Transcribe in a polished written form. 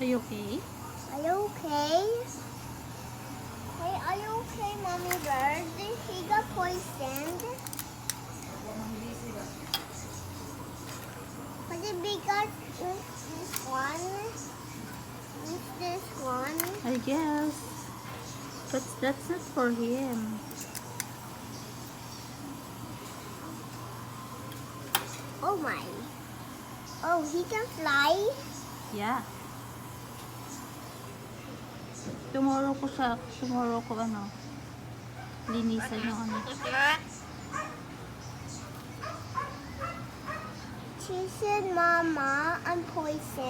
Are you okay? Are you okay? Hey, are you okay, Mommy Bird? He got poisoned. But the bigger is this one. Is this one? I guess. But that's not for him. Oh my. Oh, he can fly? Yeah. Tomorrow ko linisan yung ano. She said, Mama, I'm poisoned.